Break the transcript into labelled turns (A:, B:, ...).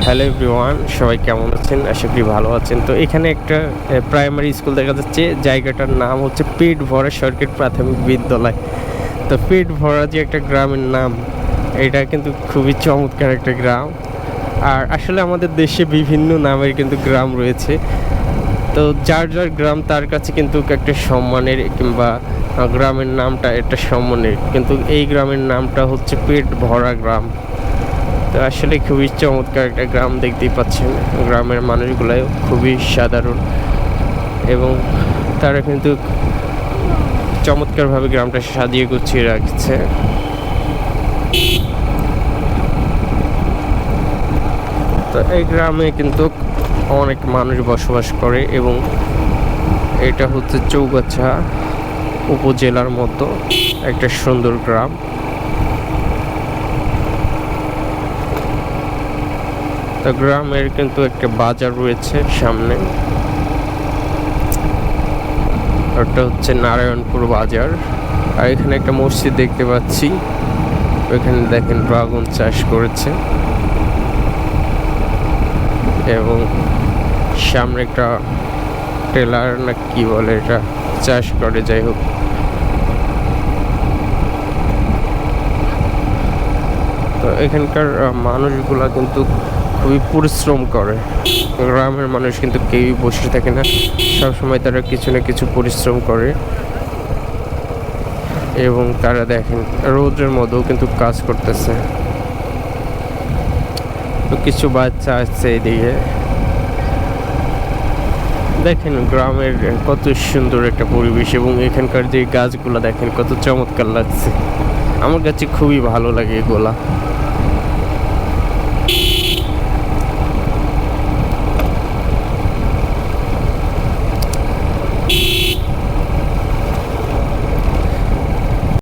A: Hello everyone, সবাই কেমন আছেন? আশা করি ভালো আছেন। তো এখানে একটা প্রাইমারি স্কুল দেখা যাচ্ছে। জায়গাটার নাম হচ্ছে পেট ভরা সরকারি প্রাথমিক বিদ্যালয়। তো পেট ভরা যে একটা গ্রামের নাম, এটা কিন্তু খুবই চমৎকার একটা গ্রাম। আর আসলে আমাদের দেশে বিভিন্ন নামের কিন্তু গ্রাম রয়েছে। তো যার যার গ্রাম তার কাছে কিন্তু একটা সম্মানের, কিংবা গ্রামের নামটা একটা সম্মানের, কিন্তু এই গ্রামের নামটা হচ্ছে পেট ভরা গ্রাম। তো আসলে খুবই চমৎকার একটা গ্রাম, দেখতেই পাচ্ছেন। গ্রামের মানুষগুলো খুবই সাধারণ এবং তারা কিন্তু চমৎকারভাবে গ্রামটা সাজিয়ে গুছিয়ে রাখছে। তো এই গ্রামে কিন্তু অনেক মানুষ বসবাস করে এবং এটা হচ্ছে চৌগাছা উপজেলার মতো একটা সুন্দর গ্রাম। তো গ্রামের কিন্তু একটা বাজার রয়েছে সামনে, ওটা হচ্ছে নারায়ণপুর বাজার। আর এখানে একটা মসজিদ দেখতে পাচ্ছি, ওইখানে দেখেন ড্রাগন চাষ করেছে এবং সামনে একটা টেলার না কি বলে এটা চাষ করে, যাই হোক। তো এখানকার মানুষগুলা কিন্তু খুবই পরিশ্রম করে। গ্রামের মানুষ কিন্তু কেউই বসে থাকে না, সবসময় তারা কিছু না কিছু পরিশ্রম করে এবং তারা দেখেন রোদের মধ্যেও কিন্তু কাজ করতেছে। তো কিছু বাচ্চা আসছে এইদিকে, দেখেন গ্রামের কত সুন্দর একটা পরিবেশ এবং এখানকার যে গাছগুলো দেখেন কত চমৎকার লাগছে। আমার কাছে খুবই ভালো লাগে এগুলা।